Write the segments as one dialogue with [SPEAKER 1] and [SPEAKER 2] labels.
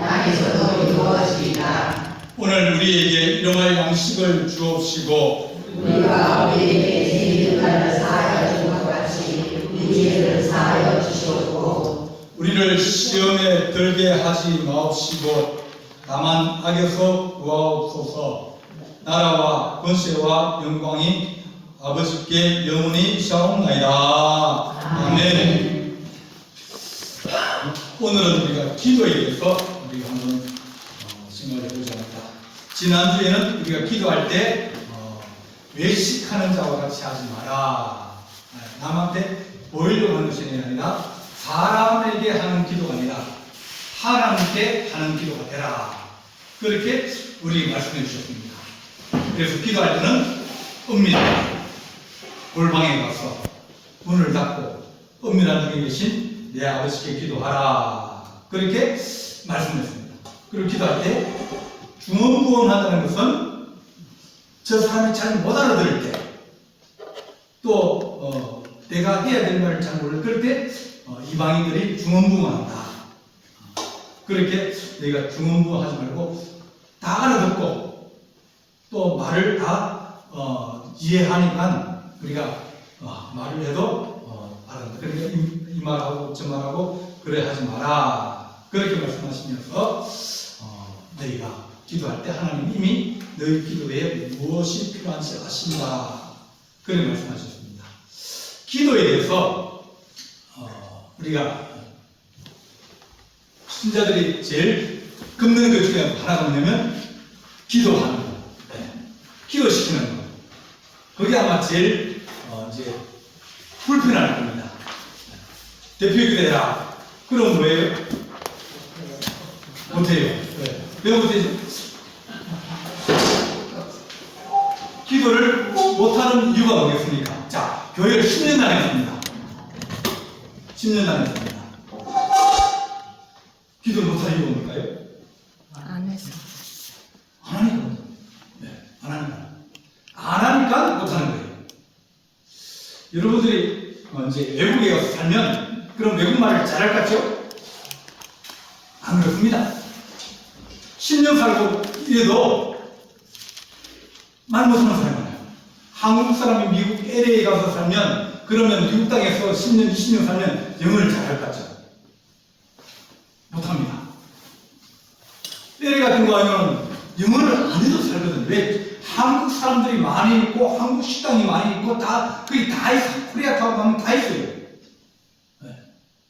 [SPEAKER 1] 땅에서도 이루어지리라.
[SPEAKER 2] 오늘 우리에게 일용할 양식을 주옵시고
[SPEAKER 1] 우리가 우리에게 죄를 사하여 준 것 같이 우리 죄를 사하여 주시옵고
[SPEAKER 2] 우리를 시험에 들게 하지 마옵시고 다만 악에서 구하옵소서. 나라와 권세와 영광이 아버지께 영원히 있사옵나이다. 아멘. 오늘은 우리가 기도에 대해서 우리가 한번 생각을 해보자 합니다. 지난주에는 우리가 기도할 때 외식하는 자와 같이 하지 마라. 남한테 보이려고 하는 것이 아니라 사람에게 하는 기도가 아니라 하나님께 하는 기도가 되라. 그렇게 우리 말씀해 주셨습니다. 그래서 기도할 때는 은밀한 골방에 가서 문을 닫고 은밀한 중에 계신 내 아버지께 기도하라. 그렇게 말씀했습니다. 그리고 기도할 때 중언부언하다는 것은 저 사람이 잘 못 알아들을 때, 또 내가 해야 될 말을 잘 모를 그럴 때 이방인들이 중언부언한다. 그렇게 내가 중언부언하지 말고 다 알아듣고 또 말을 다 이해하니까 우리가 말을 해도 알아듣는다. 그러니까 이 말하고 저 말하고 그래 하지 마라. 그렇게 말씀하시면서 너희가 기도할 때 하나님 이미 너희 기도에 무엇이 필요한지 아신다. 그렇게 말씀하셨습니다. 기도에 대해서 우리가 신자들이 제일 긁는 것 중에 하나가 뭐냐면 기도하는 거, 기도시키는 거. 그게 아마 제일 이제 불편할 겁니다. 대표 기도해라. 그럼 뭐예요? 못해요. 왜 못해요? 기도를 못하는 이유가 뭐겠습니까? 자, 교회를 10년 다녔습니다. 10년 다녔습니다. 기도를 못하는 이유가 뭘까요?
[SPEAKER 3] 안 해서.
[SPEAKER 2] 안 하니까. 네, 안 하니까. 안 하니까 못하는 거예요. 여러분들이 이제 외국에 가서 살면 그럼 외국말을 잘할 것 같죠? 안 그렇습니다. 10년 살고 이래도 말 못하는 사람이 많아요. 한국 사람이 미국 LA에 가서 살면 그러면 미국 땅에서 10년, 20년 살면 영어를 잘할 것 같죠? 못합니다. LA 같은 경우는 영어를 안 해도 살거든요. 왜? 한국 사람들이 많이 있고 한국 식당이 많이 있고 다 거기 다 있어요. 코리아타운 가면 다 있어요.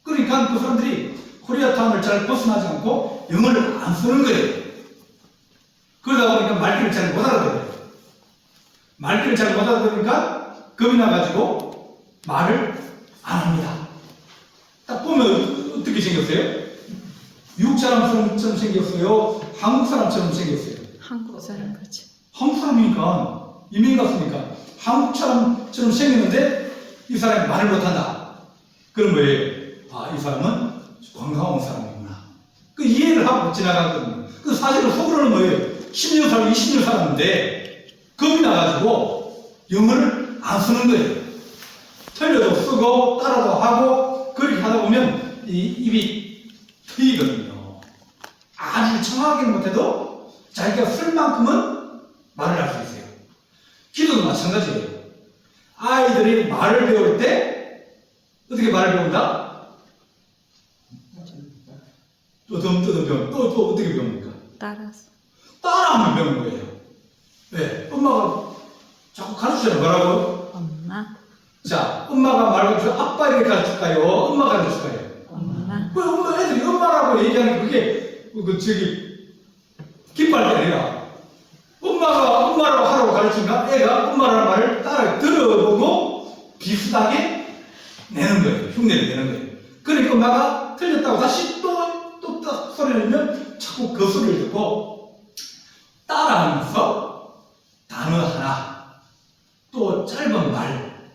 [SPEAKER 2] 그러니까 그 사람들이 코리아타운을 잘 벗어나지 않고 영어를 안 쓰는 거예요. 그러다 보니까 말귀를 잘 못 알아들어요. 말귀를 잘 못 알아들으니까 겁이 나가지고 말을 안 합니다. 딱 보면 어떻게 생겼어요? 미국 사람처럼 생겼어요? 한국 사람처럼 생겼어요?
[SPEAKER 3] 한국 사람 같이.
[SPEAKER 2] 한국 사람이니까 이민 갔으니까 한국 사람처럼 생겼는데 이 사람이 말을 못한다. 그럼 뭐예요? 아, 이 사람은 관광 온 사람이구나. 그 이해를 하고 지나가거든요. 그 사실은 속으로는 뭐예요? 10년 살고 20년 살았는데 겁이 나가지고 영어를 안 쓰는 거예요. 틀려도 쓰고 따라도 하고 그렇게 하다 보면 이 입이 트이거든요. 아주 정확하게 못해도 자기가 쓸 만큼은 말을 할 수 있어요. 기도도 마찬가지예요. 아이들이 말을 배울 때 어떻게 말을 배운다? 또 어떻게 배웁니까?
[SPEAKER 3] 따라서.
[SPEAKER 2] 따라하면 배우는 거예요. 왜? 엄마가 자꾸 가르치잖아요. 뭐라고?
[SPEAKER 3] 엄마.
[SPEAKER 2] 자, 엄마가 말해주면 아빠 이렇게 가르칠까요? 엄마가 가르칠까요?
[SPEAKER 3] 엄마.
[SPEAKER 2] 왜 엄마 애들이 엄마라고 얘기하는 그게 기뻐할 게 아니라 엄마가 엄마라고 하라고 가르치니까 애가 엄마라는 말을 따라 들어보고 비슷하게 내는 거예요. 흉내를 내는 거예요. 그러니까 엄마가 틀렸다고 다시 또 소리 내면 자꾸 그 소리를 듣고 따라하면서 단어 하나 또 짧은 말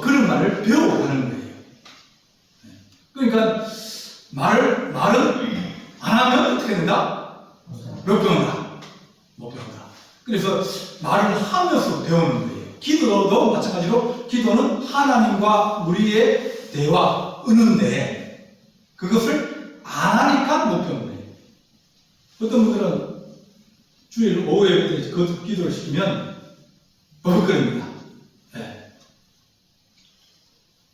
[SPEAKER 2] 그런 말을 배워가는 거예요. 그러니까 말은 안 하면 어떻게 된다? 못 배운다. 못 배운다. 그래서 말을 하면서 배우는 거예요. 기도도 마찬가지로 기도는 하나님과 우리의 대화, 은은데 그것을 안 하니까 못 배우는 거예요. 어떤 분들은 주일 오후에 그 기도를 시키면 버벅거립니다. 예.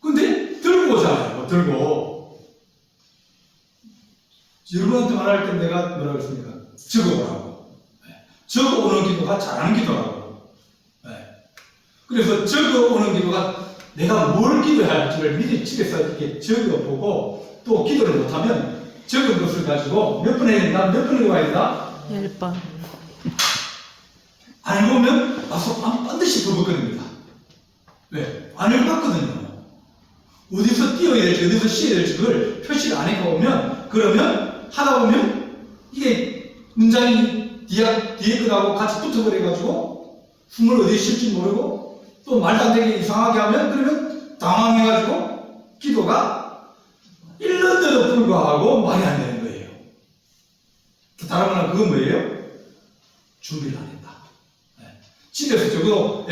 [SPEAKER 2] 근데 들고 오잖아요. 들고. 여러분한테 말할 때 내가 뭐라고 했습니까? 적어오라고. 예. 적어오는 기도가 잘하는 기도라고. 예. 그래서 적어오는 기도가 내가 뭘 기도해야 할지를 미리 집에서 이렇게 적어보고 또 기도를 못하면 적은 것을 가지고 몇 번 해야 된다? 몇 번 읽어야 된다?
[SPEAKER 3] 10번.
[SPEAKER 2] 안 읽으면 와서 반드시 버벅거립니다. 왜? 안 읽어봤거든요. 어디서 띄어야 될지, 어디서 쉬어야 될지 그걸 표시를 안 해보면, 그러면 하다 보면 이게 문장이 뒤에 거하고 같이 붙어버려가지고 숨을 어디에 쉴지 모르고 또 말도 안 되게 이상하게 하면 그러면 당황해가지고 기도가 읽는데도 불구하고 말이 안 되는 거예요. 다른 말은 그건 뭐예요? 준비를 안 했다. 집에서 적어도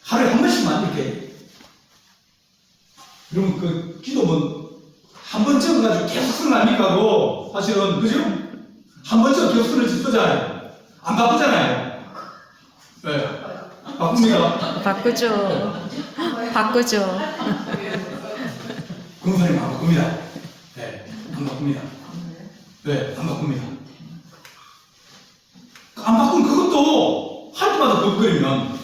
[SPEAKER 2] 하루에 한 번씩만 이렇게 그러면 그 기도문 한 번 적어가지고 계속 쓰는 아닙니까? 그거 사실은 그죠? 한 번 적어 계속 쓰잖아요. 안 바쁘잖아요. 바쁩니까?
[SPEAKER 3] 바꾸죠. 바꾸죠.
[SPEAKER 2] 공사님 안 바꿉니다. 안 바꿉니다. 안 바꿉니다. 안 바꾸면 그것도 할 때마다 버벅거리면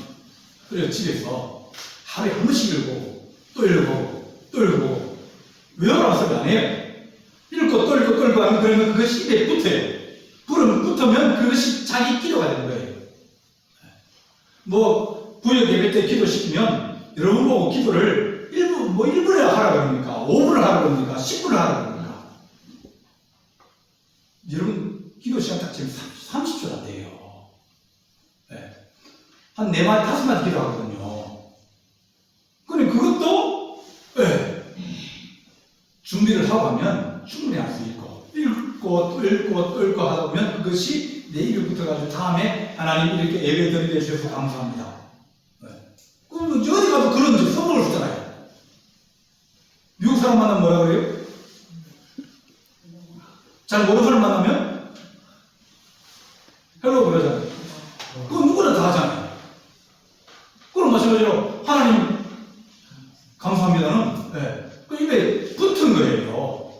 [SPEAKER 2] 그래요. 집에서 하루에 한 번씩 읽고 또 읽고 또 읽고 외워라고 소리 안 해요. 읽고 또 읽고 또 읽고 하면 그러면 그것이 입에 붙어요. 붙으면 그것이 자기 기도가 되는 거예요. 뭐 부역 예배 때 기도시키면 여러분 보고 기도를 1분을 하라고 그럽니까? 5분을 하라고 그럽니까? 10분을 하라고 그럽니까? 여러분 기도 시간 딱 지금 30초 안 돼요. 한 4마디, 5마디 기도하거든요. 근데 그것도, 준비를 하고 하면 충분히 할 수 있고, 읽고 또 읽고 또 읽고 하다 보면 그것이 내 입에 붙어가지고 다음에 하나님 이렇게 예배 드리게 해주셔서 감사합니다. 그럼 어디 가도 그런 선물을 주잖아요. 미국 사람 만나면 뭐라 그래요? 잘 모르는 사람 만나면 헬로 그러잖아요. 그건 누구나 다 하잖아요. 그럼 마찬가지로 하나님 감사합니다는 그 입에 붙은 거예요.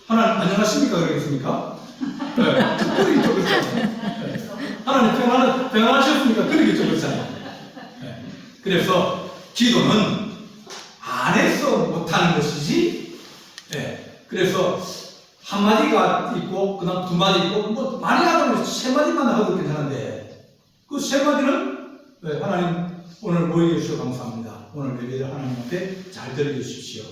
[SPEAKER 2] 하나님 안녕하십니까 그러겠습니까? 그러겠죠 그렇잖아요. 하나님 평안하셨습니까? 그러겠죠 그렇잖아요. 그래서 기도는 안에서 못하는 것이지. 그래서 한 마디가 있고 그다음 두 마디 있고 뭐 많이 하다 보면 세 마디만 하도 괜찮은데 그 세 마디는 하나님 오늘 모이게 해주셔서 감사합니다. 오늘 예배를 하나님 앞에 잘 드리게 해주십시오.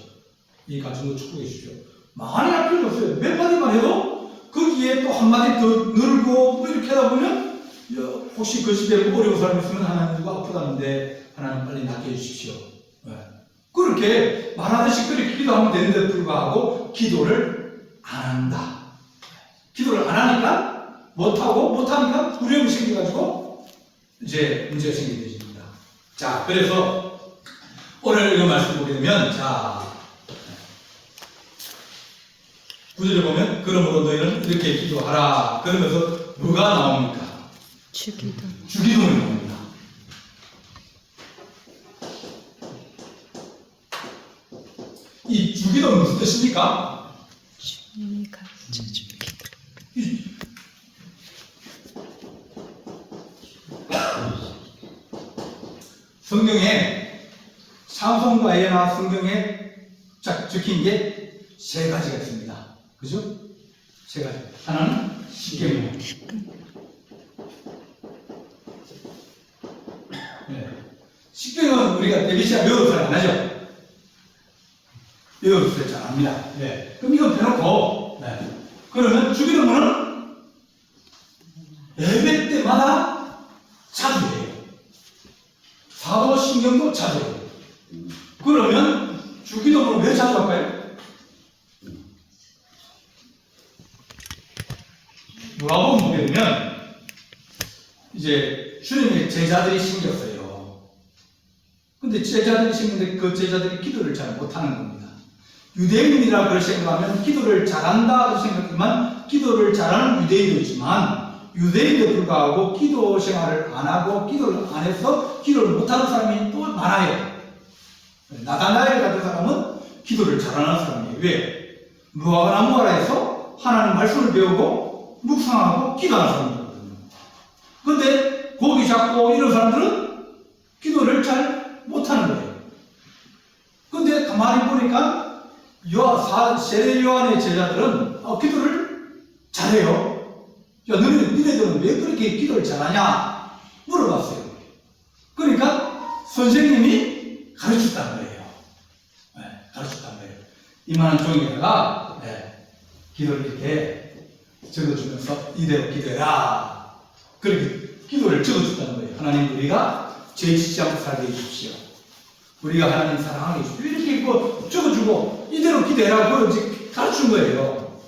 [SPEAKER 2] 이 가정도 축복해 주십시오. 많이 할 필요 없어요. 몇 마디만 해도 거기에 또 한 마디 더 늘고 뭐 이렇게 하다 보면 혹시 그 집에 어려운 사람 있으면 하나님 누가 아프다는데 하나님 빨리 낫게 해주십시오. 그렇게 말하듯이 그렇게 기도하면 되는데 불구하고 기도를 안 한다. 기도를 안 하니까 못하니까 두려움이 생겨가지고 이제 문제가 생기게 되십니다. 자, 그래서 오늘 이거 말씀 보게 되면 자 9절에 보면 그러므로 너희는 이렇게 기도하라. 그러면서 뭐가 나옵니까? 주기도문이 나옵니다. 이 주기도는 무슨 뜻입니까?
[SPEAKER 3] 주님이 가르쳐 주기도.
[SPEAKER 2] 성경에 찬송과 예나 성경에 적힌 게 세 가지가 있습니다. 그죠? 세 가지. 하나는 십계명. 십계명은 우리가 대비시아 외워서 잘 안 하죠? 외워서 잘 안 합니다. 그럼 이건 빼놓고, 그러면 주기도문은 예배 때마다 자주 해요. 사도신경도 자주 해요. 그러면 주기도문을 왜 자주 할까요? 누가복음 보게 되면 이제 주님의 제자들이 생겼어요. 근데 제자들이 생겼는데 그 제자들이 기도를 잘 못하는 겁니다. 유대인이라 그걸 생각하면 기도를 잘한다 생각하지만 기도를 잘하는 유대인도 있지만 유대인도 불구하고 기도 생활을 안 하고 기도를 안 해서 기도를 못하는 사람이 또 많아요. 나다나엘 같은 사람은 기도를 잘하는 사람이에요. 왜? 무화과 나무 아래에서 하나님 말씀을 배우고 묵상하고 기도하는 사람이거든요. 근데 고기 잡고 이런 사람들은 기도를 잘 못하는 거예요. 근데 가만히 보니까 세례 요한의 제자들은 기도를 잘해요. 야, 너네들은 왜 그렇게 기도를 잘하냐? 물어봤어요. 그러니까 선생님이 가르쳤다는 거예요. 네, 가르쳤다는 거예요. 이만한 종이에다가 기도를 이렇게 적어주면서 이대로 기도해라. 그렇게 기도를 적어줬다는 거예요. 하나님, 우리가 죄 짓지 않고 살게 해주십시오. 우리가 하나님 사랑하게 해주십시오. 이렇게 적어주고 이대로 기도해라. 그걸 이제 가르친 거예요.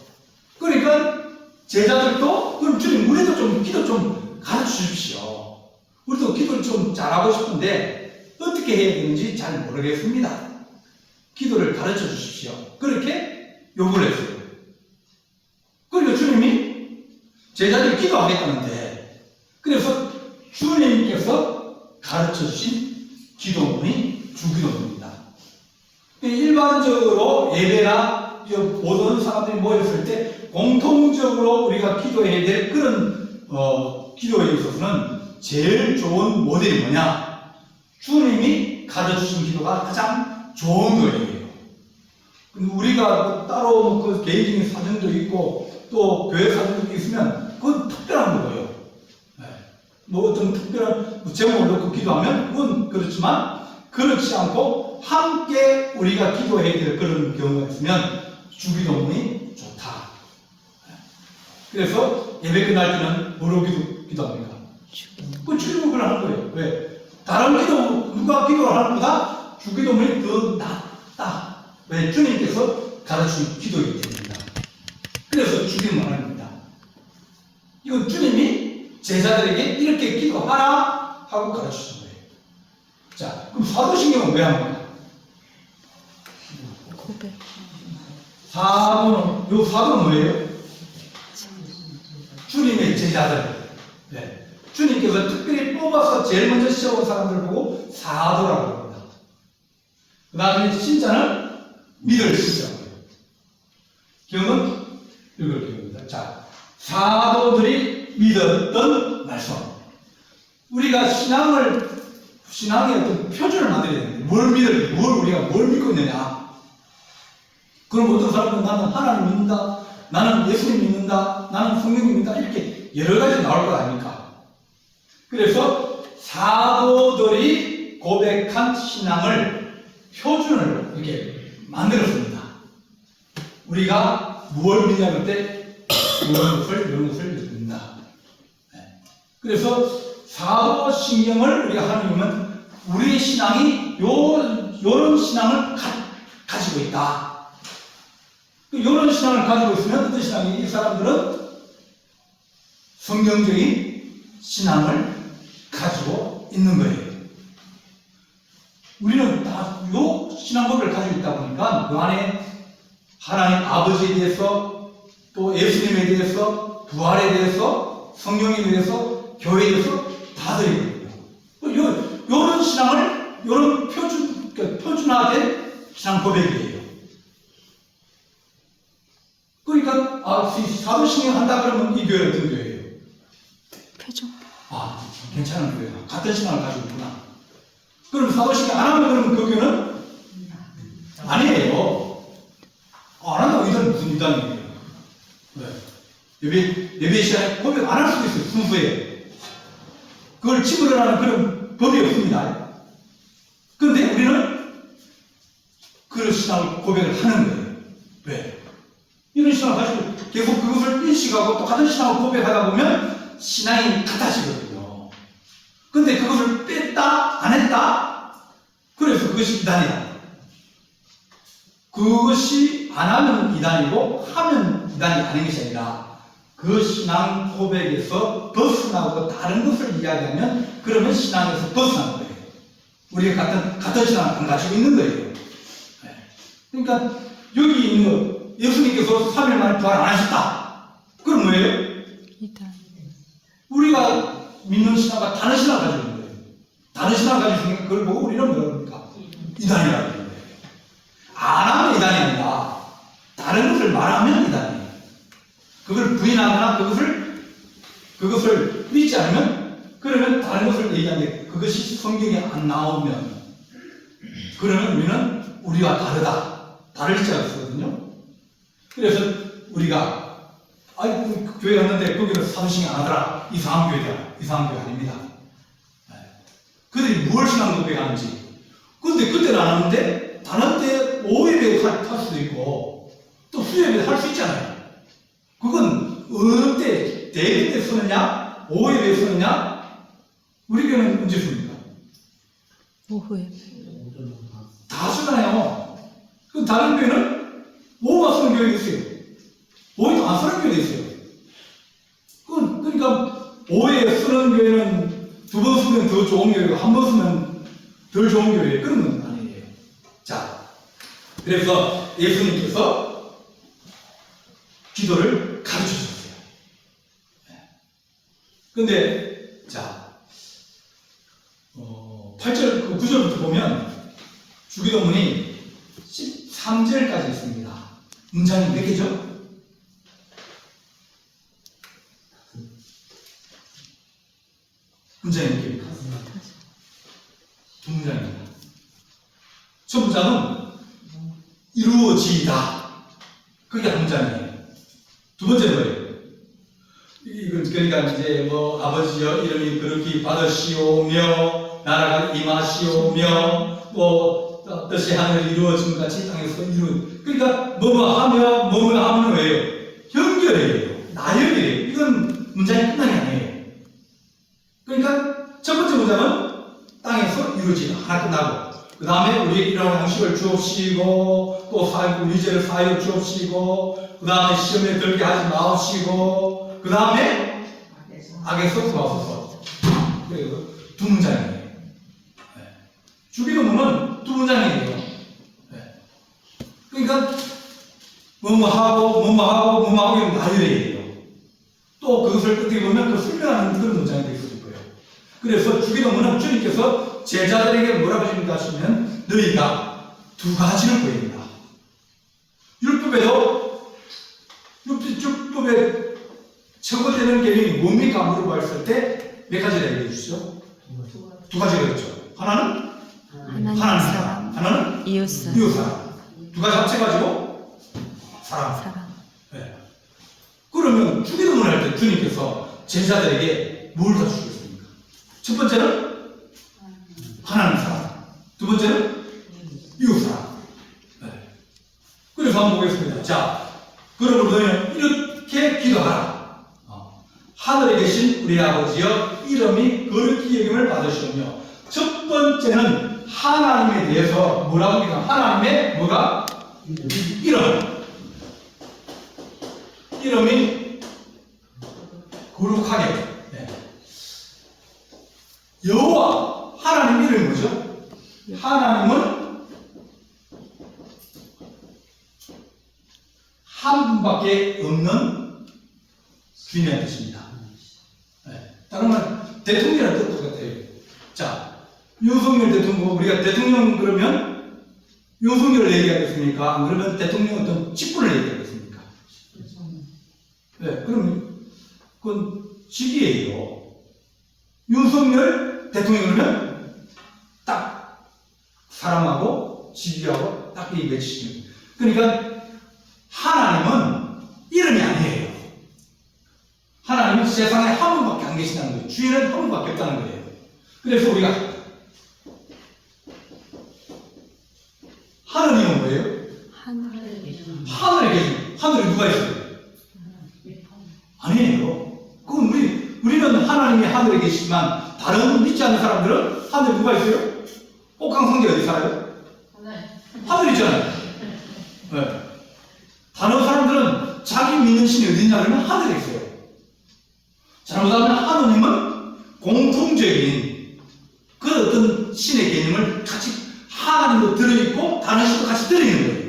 [SPEAKER 2] 그러니까 제자들도 그럼 주님 우리도 좀 기도 좀 가르쳐 주십시오. 우리도 기도를 좀 잘하고 싶은데 어떻게 해야 되는지 잘 모르겠습니다. 기도를 가르쳐 주십시오. 그렇게 요구를 했어요. 그러니까 주님이 제자들이 기도하겠다는데 그래서 주님께서 가르쳐 주신 기도문이 주기도문입니다. 일반적으로 예배나 모든 사람들이 모였을 때 공통적으로 우리가 기도해야 될 그런 기도에 있어서는 제일 좋은 모델이 뭐냐? 주님이 가르쳐주신 기도가 가장 좋은 거예요. 우리가 따로 그 개인적인 사정도 있고 또 교회 사정도 있으면 그건 특별한 거예요. 뭐 어떤 특별한 제목을 놓고 기도하면 그건 그렇지만 그렇지 않고 함께 우리가 기도해야 될 그런 경우가 있으면 주기도문이 좋다. 그래서 예배 끝날 때는 뭐로 기도합니까? 그 주기도문을 하는 거예요. 왜? 다른 기도, 누가 기도를 하는 것보다 주기도문이 더 낫다. 왜? 주님께서 가르친 기도이기 때문입니다. 그래서 주기도문을 합니다. 이건 주님이 제자들에게 이렇게 기도하라 하고 가르치신 거예요. 자, 그럼 사도신경은 왜 합니까?
[SPEAKER 3] 고백.
[SPEAKER 2] 사도는 뭐예요? 주님의 제자들. 네. 주님께서 특별히 뽑아서 제일 먼저 시작한 사람들을 보고 사도라고 합니다. 그 다음에 신자는 믿을 신자고요. 경은 읽을 경입니다. 자, 사도들이 믿었던 말씀. 우리가 신앙의 어떤 표준을 만들어야 되는데, 우리가 뭘 믿고 있느냐. 그럼 어떤 사람은 나는 하나님 믿는다, 나는 예수님 믿는다, 나는 성령 믿는다, 이렇게 여러 가지 나올 것 아닙니까? 그래서 사도들이 고백한 신앙을 표준을 이렇게 만들었습니다. 우리가 무엇을 믿냐면 때 이런 것을 믿는다. 그래서 사도신경을 우리가 하면 우리의 신앙이 요런 신앙을 가지고 있다. 요런 신앙을 가지고 있으면 어떤 신앙이 이 사람들은 성경적인 신앙을 가지고 있는 거예요. 우리는 다 요 신앙 고백을 가지고 있다 보니까 그 안에 하나님 아버지에 대해서 또 예수님에 대해서 부활에 대해서 성령에 대해서 교회에 대해서 다 들어있거든요. 요런 신앙을 요런 표준화된 신앙 고백이에요. 그러니까 사도신경 한다 그러면 이 교회는 어떤 교회예요?
[SPEAKER 3] 표정.
[SPEAKER 2] 괜찮은 교회야. 같은 신앙을 가지고 있구나. 그럼 사도신경 안 하면 그러면 그 교회는 아니에요. 안 한다고 이단 무슨 이단이에요? 예배 시간에 고백 안 할 수도 있어요. 순수해. 그걸 침으로라는 그런 법이 없습니다. 그런데 우리는 그런 신앙을 고백을 하는 거예요. 왜? 이런 신앙을 가지고 계속 그것을 인식하고 똑같은 신앙을 고백하다 보면 신앙이 같아지거든요. 근데 그것을 뺐다, 안 했다? 그래서 그것이 이단이다. 그것이 안 하면 이단이고 하면 이단이 아닌 것이 아니라 그 신앙 고백에서 벗어나고 다른 것을 이야기하면 그러면 신앙에서 벗어나는 거예요. 우리가 같은 신앙을 안 가지고 있는 거예요. 그러니까 여기 있는 예수님께서 3일 만에 부활 안 하셨다. 그럼 뭐예요?
[SPEAKER 3] 이단.
[SPEAKER 2] 우리가 믿는 신앙과 다른 신앙을 가지고 있는 거예요. 다른 신앙을 가지고 있으니까 그걸 보고 우리는 뭐랍니까? 이단이라고 하는 거예요. 안 하면 이단이 아니라 다른 것을 말하면 이단이에요. 그걸 부인하거나 그것을 믿지 않으면 그러면 다른 것을 얘기하는데 그것이 성경에 안 나오면 그러면 우리는 우리와 다르다. 다를 자가 있거든요. 그래서 우리가 교회 갔는데 거기는 사도신경 안 하더라. 이상한 교회다. 이상한 교회 아닙니다. 그들이 무엇 신앙 고백하는지. 근데 그때는 안 하는데 다른 때 5예배 할 수도 있고 또 수예배 할 수 있잖아요. 그건 어느 때 대회 때 쓰느냐 5예배 쓰느냐 우리 교회는 언제 씁니까?
[SPEAKER 3] 오후에.
[SPEAKER 2] 다 쓰잖아요. 그 다른 교회는 5만 쓰는 교회도 있어요. 5에도 안 쓰는 교회도 있어요. 그러니까 5에 쓰는 교회는 2번 쓰면 더 좋은 교회고 1번 쓰면 덜 좋은 교회 그런 건 아니에요. 자, 그래서 예수님께서 기도를 가르쳐 주셨어요. 근데 자, 8절, 9절부터 보면 주기도문이 13절까지 있습니다. 문장이 몇 개죠? 문장이 몇 개입니까? 두 문장입니다. 첫 문장은 이루어지이다. 그게 한 문장이에요. 두 번째는 뭐예요? 이건 그러니까 이제 뭐 아버지여 이름이 거룩히 받으시오며 나라가 임하시오며 뭐 뜻이 하늘에 이루어진 같이 땅에서 그러니까 뭐뭐 하면 왜요? 연결이에요. 나열이에요. 이건 문장이 끝난 게 아니에요. 그러니까 첫 번째 문장은 땅에서 이루어지다. 하나 끝나고 그 다음에 우리에게 일하는 양식을 주옵시고 또 우리 죄를 사하여 주옵시고 그 다음에 시험에 들게 하지 마옵시고 그 다음에 악에서 구하소서. 그리고 두 문장이에요. 주기도문은 두 문장이에요. 그러니까 뭐뭐하고 이런 나열이에요. 또 그것을 끝에 보면 그 설명하는 그런 문장이 될 수도 있고요. 그래서 주기도문은 주님께서 제자들에게 뭐라고 하시면 너희가 두 가지를 보입니다. 율법에 첫 번째는 계명이 뭡니까? 물어봤을 때 몇 가지를 얘기해 주시죠? 두 가지가 있죠. 하나는 하나님 사랑, 하나는 이웃 사랑. 두 가지 합쳐가지고 사랑. 네. 그러면 주기도문을 할 때 주님께서 제자들에게 뭘 다 주셨습니까? 첫 번째는 하나님 사랑, 두 번째는 이웃 사랑. 네. 그래서 한번 보겠습니다. 자, 그러므로 너희는 이렇게 기도하라. 하늘에 계신 우리 아버지여 이름이 거룩히 여김을 받으시오며. 첫 번째는 하나님에 대해서 뭐라고 합니까? 하나님의 뭐가? 이름이 거룩하게. 네. 여호와 하나님 이름이 뭐죠? 하나님은 한 분밖에 없는 주인의 뜻입니다. 네. 다른 말 대통령이라는 뜻 똑같아요. 자, 윤석열 대통령, 우리가 대통령 그러면 윤석열을 얘기하겠습니까? 그러면 대통령 어떤 직분을 얘기하겠습니까? 네, 그럼 그건 직위예요. 윤석열 대통령 그러면 딱 사람하고 직위하고 딱 이 매치시는. 그러니까 하나님은 이름이 아니에요. 하나님은 세상에 한 분밖에 안 계신다는 거예요. 주인은 한 분밖에 없다는 거예요. 그래서 우리가 하느님은 뭐예요? 하늘에 계신. 하늘에 누가 있어요? 아니에요. 그건 우리는 하나님이 하늘에 계시지만 다른 믿지 않는 사람들은 하늘에 누가 있어요? 옥강성지 어디 살아요? 하늘에 있잖아요. 네. 다른 사람들은 자기 믿는 신이 어디 있냐 그러면 하늘에 있어요. 잘못하면 하느님은 공통적인 그 어떤 신의 개념을 같이 하나님도 들어있고 다른 신도 같이 들어있는 거예요.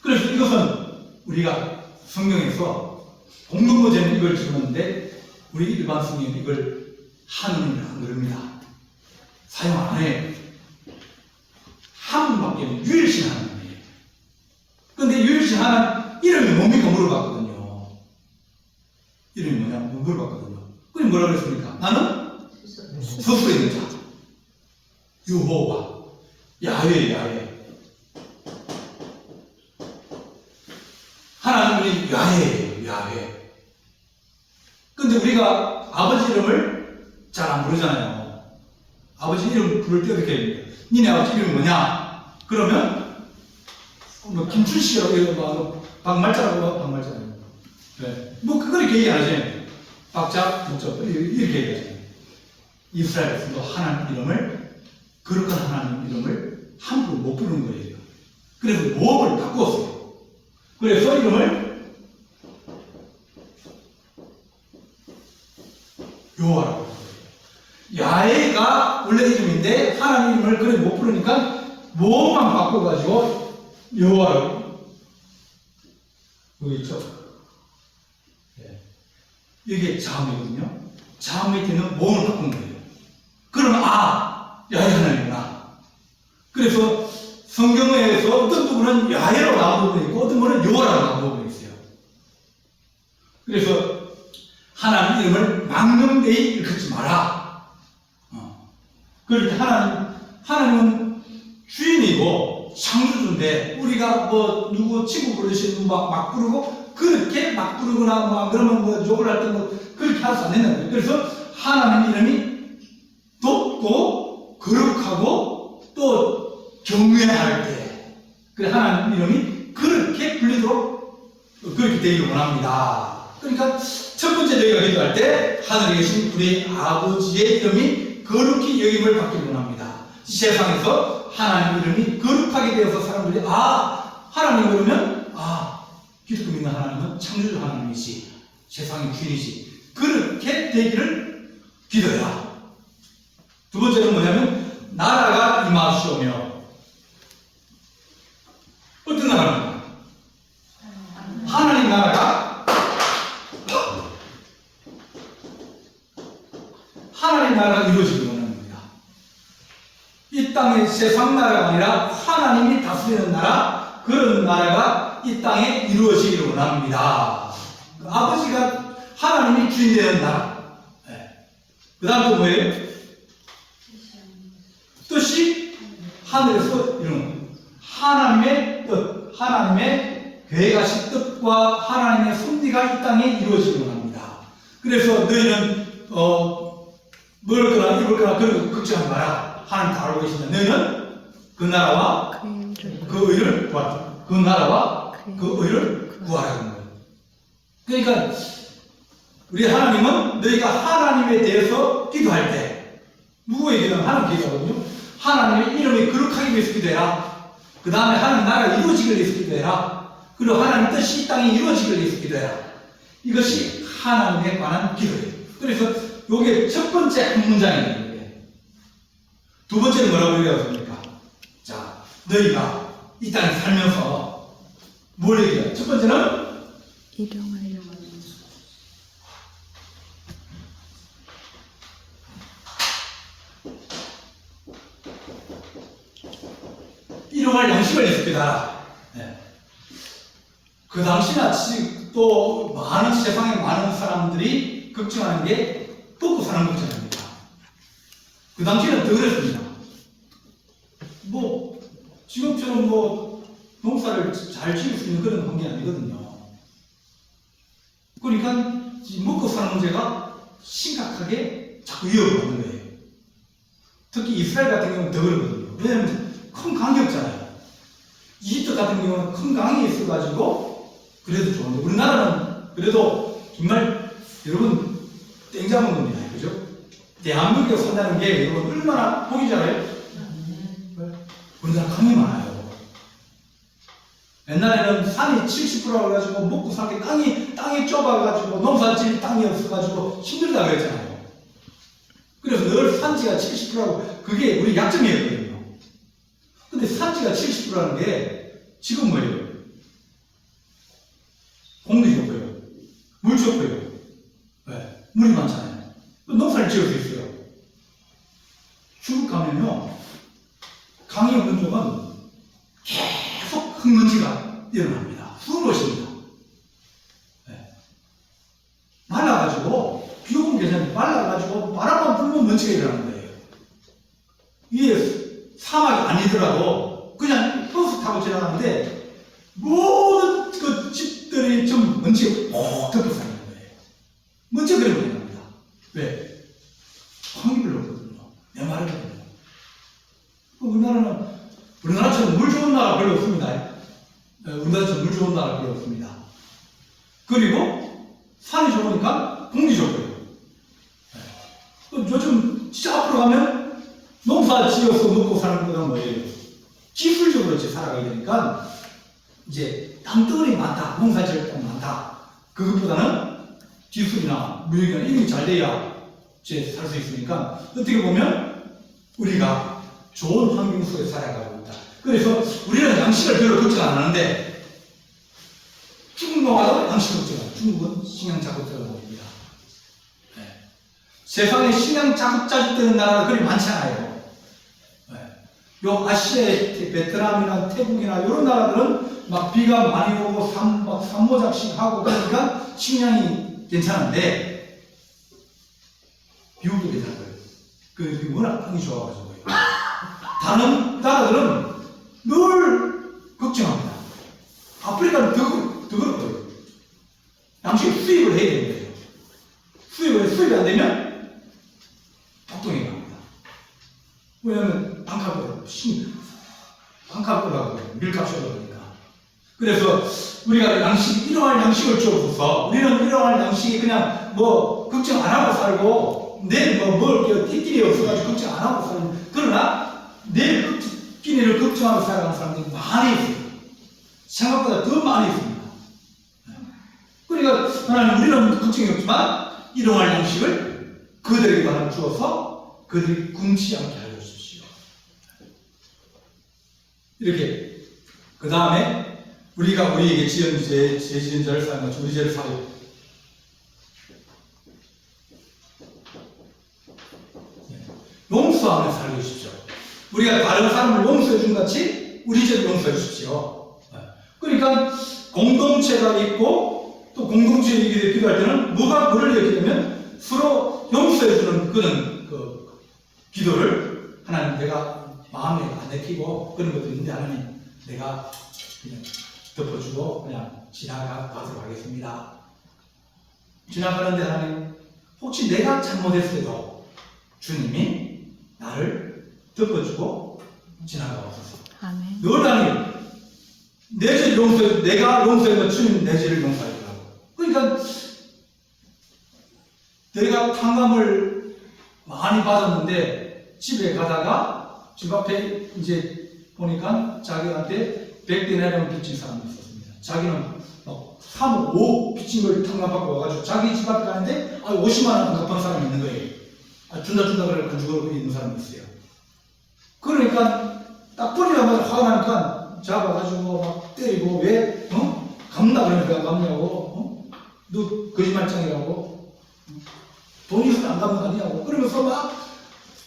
[SPEAKER 2] 그래서 이것은 우리가 성경에서 공동모제는 이걸 지었는데 우리 일반 성경은 이걸 하느님이라고 그럽니다. 사용 안 해요. 한 분밖에 유일신 하나님이에요. 근데 유일신 하나님 이름이 뭡니까 물어봤거든요. 이름이 뭐냐 물어봤거든요. 그럼 뭐라 그랬습니까? 나는 서술에 있는 자 여호와 야훼 하나님이 야훼. 근데 우리가 아버지 이름을 잘 안 부르잖아요. 아버지 이름 부를 때 어떻게 해야 돼요? 니네 아버지 이름이 뭐냐? 그러면 뭐 김춘씨라고 해요. 박말자라고. 네. 뭐 그걸 이렇게 얘기 안 하잖아요. 박자, 목적 이렇게 얘기하잖아요. 이스라엘에서도 하나님 이름을 거룩한 하나님 이름을 함부로 못 부르는 거예요. 그래서 모험을 바꾸었어요. 그래서 이름을 여호와라고 했어요. 야훼가 원래 이름인데 하나님 이름을 그래 못 부르니까 모험만 바꿔가지고 여호와라고. 여기 있죠? 네. 이게 자음이거든요. 자음 밑에는 모험을 바꾼 거예요. 그러면 야훼 하나님이구나. 그래서 성경에서 어떤 부분은 야훼로 나온 부분이 있고 어떤 부분은 여호와라고 나온 부분이 있어요. 그래서 하나님 이름을 망령되이 일컫지 마라. 그럴 때 하나님은 주인이고 창조주인데 우리가 뭐 누구 친구 부르시는 막 부르고 그렇게 막 부르거나 뭐 그러면 뭐 욕을 할 때 뭐 그렇게 해서 안 된다는 거예요. 그래서 하나님 이름이 또 거룩하고 또 경외할 때 그 하나님 이름이 그렇게 불리도록 그렇게 되기를 원합니다. 그러니까 첫 번째 저희가 기도할 때 하늘에 계신 우리 아버지의 이름이 거룩히 여김을 받기를 원합니다. 세상에서 하나님 이름이 거룩하게 되어서 사람들이 하나님 그러면 기독교 믿는 하나님은 창조주 하나님이시 세상의 주인이시 그렇게 되기를 기도해라. 두 번째는 뭐냐면 나라가 임하시오며. 어떤 나라입니까? 하나님 나라가 하나님 나라가 이루어지기 원합니다. 이 땅의 세상 나라가 아니라 하나님이 다스리는 나라, 그런 나라가 이 땅에 이루어지기를 원합니다. 아버지가 하나님이 주인 되는 나라. 네. 그 다음 또 뭐예요? 뜻이 하늘에서 이루는 하나님의 뜻, 하나님의 계획하신 뜻과 하나님의 섭리가 이 땅에 이루어지기를 원합니다. 그래서 너희는 먹을거나 입을거나 그런 거 걱정하지 마라. 하나님 다 알고 계신다. 너희는 그 나라와 그 의를 구하라. 그 나라와 그 의를 구하라는 거예요. 그러니까 우리 하나님은 너희가 하나님에 대해서 기도할 때 누구에게 기도하면 하나님 기도하거든요. 하나님의 이름이 거룩하게 위해서 기도해라. 그 다음에 하나님 나라가 이루어지기 위해서 기도해라. 그리고 하나님 뜻이 이 땅에 이루어지기 위해서 기도해라. 이것이 하나님에 관한 기도예요. 그래서 이게 첫 번째 한 문장이에요. 두 번째는 뭐라고 얘기하습니까? 자, 너희가 이 땅에 살면서 뭘 얘기해요? 첫 번째는 일용할 양식을 예습해달라. 네. 그 당시나 또 많은 세상에 많은 사람들이 걱정하는 게 먹고 사는 걱정입니다. 그 당시에는 더 그랬습니다. 뭐 지금처럼 뭐 농사를 잘 지을 수 있는 그런 환경이 아니거든요. 그러니까 먹고 사는 문제가 심각하게 자꾸 위협을 받는 거예요. 특히 이스라엘 같은 경우는 더 그러거든요. 왜냐하면 큰 강이 없잖아요. 이집트 같은 경우는 큰 강이 있어가지고 그래도 좋은데 우리나라는 그래도 정말 여러분 땡 잡은 겁니다. 그죠? 대한민국에 산다는 게 여러분 얼마나 보기 잘해요? 우리나라 강이 많아요. 옛날에는 산이 70%라고 해가지고 먹고 살게 땅이 좁아가지고 농사질 땅이 없어가지고 힘들다 그랬잖아요. 그래서 늘 산지가 70%라고 그게 우리 약점이었거든요. 근데 산지가 70%라는 게 지금 뭐예요? 공기 좋고요. 물 좋고요. 네, 물이 많잖아요. 농사를 지을 수 있어요. 중국 가면요, 강의 없는 쪽은 계속 흙먼지가 일어납니다. 수없입니다. 네. 말라가지고, 비 오면 괜찮은데, 말라가지고, 바람만 불면 먼지가 일어나는 거예요. 이게 사막이 아니더라도, 그냥 버스 타고 지나가는데, 모든 그 집들이 좀 먼지가 푹 덮여 사는 거예요. 먼지가 그래 보입니다. 왜? 환기를 넣거든요. 내 말이거든요. 우리나라처럼 물 좋은 나라 별로 없습니다. 우리나라처럼 물 좋은 나라 별로 없습니다. 그리고 산이 좋으니까 공기 좋고요. 요즘 진짜 앞으로 가면 농사 지어서 먹고 사는 거는 뭐예요? 기술적으로 이제 살아가야 되니까 이제 땅덩어리 많다, 농사 지을 땅 많다. 그것보다는 기술이나 무역이나 이런 게 잘 돼야 이제 살 수 있으니까 어떻게 보면 우리가 좋은 환경 속에 살아가고 있다. 그래서 우리는 양식을 별로 걱정 안 하는데 중국 농가도 양식을 걱정합니다. 중국은 식량 자급자가 보입니다. 네. 세상에 식량 자급자족 되는 나라가 그리 많지 않아요. 네. 요 아시아의 베트남이나 태국이나 이런 나라들은 막 비가 많이 오고 산모작식 하고 그러니까 식량이 괜찮은데 미국도 괜찮아요. 그 워낙 땅이 좋아가지고요. 다른 나라들은 늘 걱정합니다. 아프리카는 더 그렇고요. 양식 수입을 해야 되는 거예요. 수입이 안 되면 폭동이 납니다. 왜냐하면 땅값 올라가고 밀값이 올라가니까. 그래서 우리가 이러한 양식을 주어서 우리는 이러한 양식이 그냥 뭐 걱정 안 하고 살고 내일 먹을 게 띠끼리 없어가지고 걱정 안 하고 살고 그러나 내일 끼니를 걱정하고 살아가는 사람들이 많이 있어요. 생각보다 더 많이 있습니다. 그러니까 하나님 우리는 걱정이 없지만 이러한 양식을 그들에게 하나 주어서 그들이 굶지 않게 하여 주십시오. 이렇게 그 다음에 우리가 우리에게 지은 죄 지은 자를 사용하여 우리 죄를 사하여 용서하며 살게 해주십시오. 우리가 다른 사람을 용서해 준 같이 우리 죄를 용서해 주십시오. 그러니까 공동체가 있고 또 공동체에 기도할 때는 뭐를 얘기하면 서로 용서해 주는 그런 기도를 하나님 내가 마음에 안 내키고 그런 것도 있는데 하나님 내가 그냥 덮어주고 그냥 지나가도록 하겠습니다. 지나가는데 하나님 혹시 내가 잘못했어도 주님이 나를 덮어주고 지나가옵소서.
[SPEAKER 3] 아멘.
[SPEAKER 2] 늘 하나님 내 죄를 용서해 내가 용서해서 주님 내 죄를 용서해 주라고. 그러니까 내가 탕감을 많이 받았는데 집에 가다가 집 앞에 이제 보니까 자기한테 100데나리온 빚진 사람이 있었습니다. 자기는 3억, 5억 빚진 걸 탕감받고 와가지고 자기 집 앞에 가는데 50만 원 안 갚은 사람이 있는 거예요. 준다 그래 안 주고 있는 사람이 있어요. 그러니까 딱 뿌리자마자 화가 나니까 잡아가지고 막 때리고 왜 갚나 그러니까 갚냐고 너 거짓말장이라고 돈 있으면 안 갚는 거 아니냐고 그러면서 막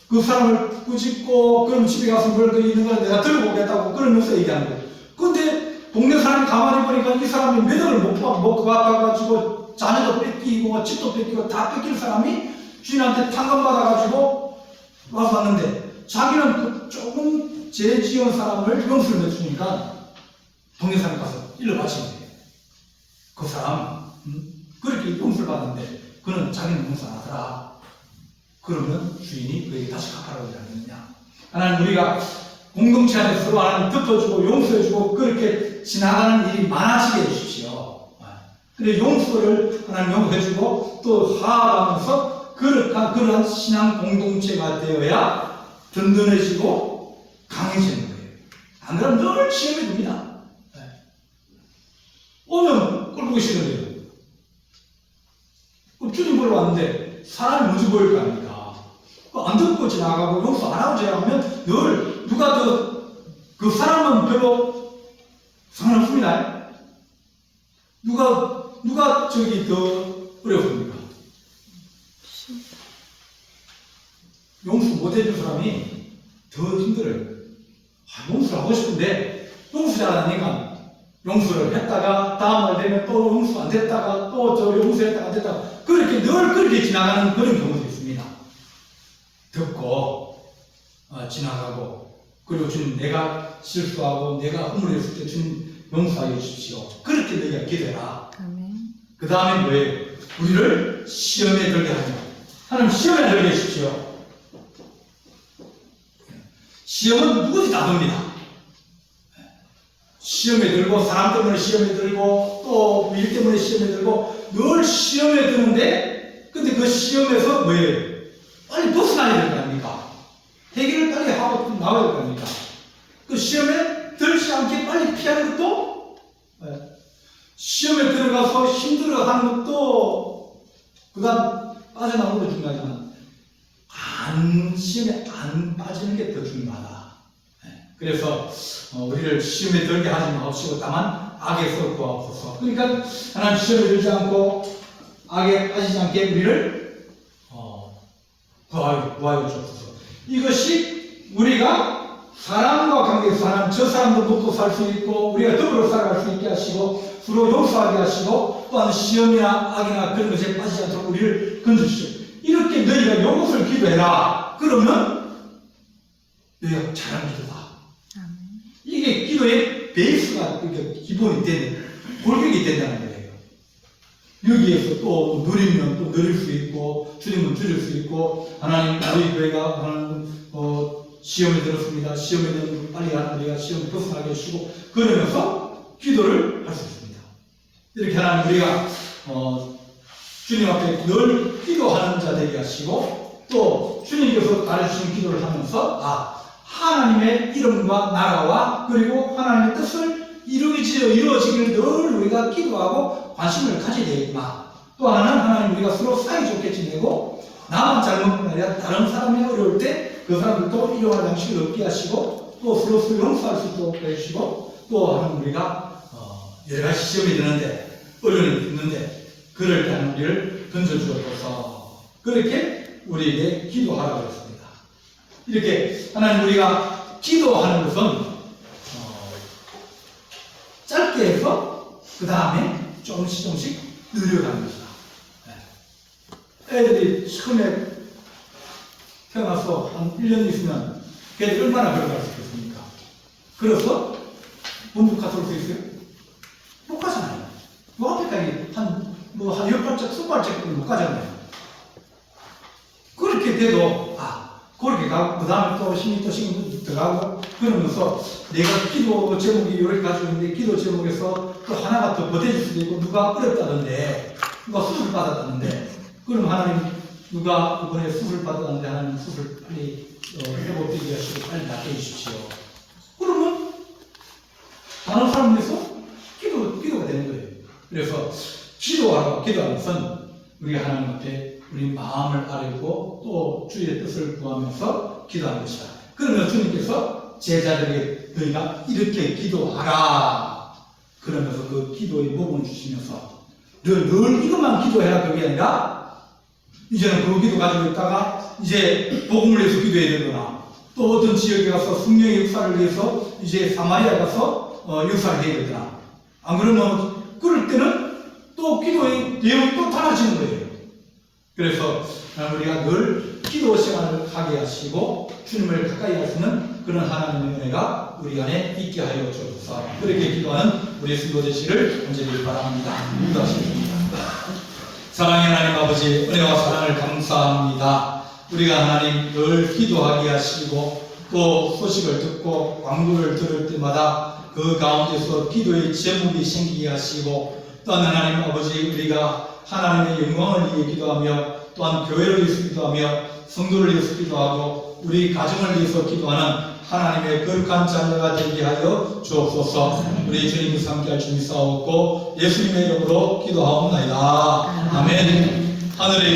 [SPEAKER 2] 그 사람을 꾸짖고 그럼 집에 가서 뭘 있는 걸 내가 들고 오겠다고 그러면서 얘기하는 거예요. 근데 동네 사람이 가만히 보니까 이 사람이 몇 억을 못 갚아가지고 자녀도 뺏기고 집도 뺏기고 다 뺏길 사람이 주인한테 탕감받아가지고 와서 왔는데 자기는 그 조금 죄 지은 사람을 용서를 해주니까 동네 사람이 가서 일러 바치는 거예요. 그 사람 그렇게 용서를 받았는데 그는 자기는 용서 안 하더라. 그러면 주인이 그에게 다시 갚아라고 하지 않느냐. 하나님 우리가 공동체 안에서 서로 하나님 덮어주고 용서해주고 그렇게 지나가는 일이 많아지게 해주십시오. 그래서 용서를 하나님 용서해주고 또 화합하면서 그러한 신앙 공동체가 되어야 든든해지고 강해지는 거예요. 안 그러면 늘 시험에 듭니다. 오면 꼴 보기 싫은데요. 주님 보러 왔는데 사람이 먼저 보일 거 아닙니까? 안 듣고 지나가고 용서 안 하고 지나가면 늘 누가 그 사람은 별로 상관없습니다. 누가 누가 저기 더 어렵습니까? 용서 못해준 사람이 더 힘들어요. 용서를 하고 싶은데 용서 잘 안 하니까 용서를 했다가 다음날 되면 또 용서 안 됐다가 또 저 용서했다가 안 됐다가 그렇게 늘 그렇게 지나가는 그런 경우도 있습니다. 듣고 지나가고 그리고 주님 내가 실수하고 내가 허물했을 때 주님 용서하여 주십시오. 그렇게 너희가 기도해라.
[SPEAKER 3] 아멘.
[SPEAKER 2] 그 다음에 뭐예요? 우리를 시험에 들게 하죠. 하나님 시험에 들게 해주십시오. 시험은 누구든지 다 듭니다. 시험에 들고 사람 때문에 시험에 들고 또 일 때문에 시험에 들고 늘 시험에 드는데 근데 그 시험에서 뭐예요? 빨리 벗어나야 될 거 아닙니까? 해결을 빨리 하고 나와야 될 거 아닙니까? 그 시험에 들지 않게 빨리 피하는 것도 시험에 들어가서 힘들어하는 것도 그다음 빠져나오는 것도 중요하지만 시험에 안 빠지는 게 더 중요하다. 그래서 우리를 시험에 들게 하지 마옵시고 다만 악에서 구하옵소서. 그러니까 하나님 시험에 들지 않고 악에 빠지지 않게 우리를 구하여 주옵소서. 이것이 우리가 사람과 관계에서 하나님 저 사람도 먹고 살 수 있고 우리가 더불어 살아갈 수 있게 하시고 서로 용서하게 하시고 또한 시험이나 악이나 그런 것에 빠지지 않도록 우리를 건져주시오. 이렇게 너희가 이것을 기도해라. 그러면 너희가 잘하는 기도다.
[SPEAKER 3] 아멘.
[SPEAKER 2] 이게 기도의 베이스가 기본이 되는 골격이 된다는 거예요. 여기에서 또 누리면 또 누릴 수 있고 줄이면 줄일 수 있고 하나님 우리 교회가 하나님 시험에 들었습니다. 시험에 들면 빨리 하는 우리가 시험을 벗어나게 해주시고 그러면서 기도를 할 수 있습니다. 이렇게 하나님 우리가 주님 앞에 늘 기도하는 자 되게 하시고 또 주님께서 가르치신 기도를 하면서 하나님의 이름과 나라와 그리고 하나님의 뜻을 이루어지기를 늘 우리가 기도하고 관심을 가져야 되겠구나. 또 하나는 하나님 우리가 서로 사이좋게 지내고 나만 잘 먹는 게 아니라 다른 사람이 어려울 때 그 사람들도 일용할 양식을 얻게 하시고 또 서로 용서할 수 있도록 해주시고 또 하나님 우리가 여러 가지 시험이 드는데 어려움이 있는데 그럴 때 하나님 우리를 던져주옵소서. 그렇게 우리에게 기도하라고 했습니다. 이렇게 하나님 우리가 기도하는 것은 짧게 해서 그 다음에 조금씩 늘려가는 것이다. 애들이 처음에 태어나서 한 1년 있으면 걔들이 얼마나 걸어갈 수 있겠습니까? 그래서 문북카트로 수 있어요? 못 가잖아요. 요 앞에까지 한 10발짝, 20발짝 못 가잖아요. 그렇게 돼도 그렇게 가고 그 다음에 또 힘이 들어가고 그러면서 내가 기도 제목이 이렇게 가지고 있는데 기도 제목에서 또 하나가 더 보태질 수도 있고 누가 어렵다던데 누가 수술 받았다는데 그럼 하나님 누가 이번에 수술 받았는데 하나님 수술 빨리 회복되게 하시고 빨리 낫게 해주십시오. 그러면 다른 사람들에서 기도가 되는 거예요. 그래서 기도하는 것은 우리가 하나님 앞에 우리 마음을 아뢰고 또 주의 뜻을 구하면서 기도하는 것이다. 그러면 주님께서 제자들에게 너희가 이렇게 기도하라. 그러면서 그 기도의 모범을 주시면서 늘 이것만 기도해라 그게 아니라 이제는 그 기도 가지고 있다가 이제 복음을 위해서 기도해야 되거나 또 어떤 지역에 가서 성령의 역사를 위해서 이제 사마리아 가서 역사를 해야 되거나 안 그러면 그럴 때는 또 기도의 내용이 또 달라지는 거예요. 그래서 우리가 늘 기도 생활을 하게 하시고 주님을 가까이 할 수 있는 그런 하나님의 은혜가 우리 안에 있게 하여 주옵소서. 그렇게 기도하는 우리 성도 되시기를 간절히 바랍니다. 기도하시겠습니다. 사랑의 하나님 아버지 은혜와 사랑을 감사합니다. 우리가 하나님 늘 기도하게 하시고 또 소식을 듣고 광고를 들을 때마다 그 가운데서 기도의 제목이 생기게 하시고 또한 하나님 아버지 우리가 하나님의 영광을 위해 기도하며 또한 교회를 위해서 기도하며 성도를 위해서 기도하고 우리 가정을 위해서 기도하는 하나님의 거룩한 자녀가 되게 하여 주옵소서. 우리 주님께서 함께할 주님 싸웠고 예수님의 이름으로 기도하옵나이다. 아멘. 하늘의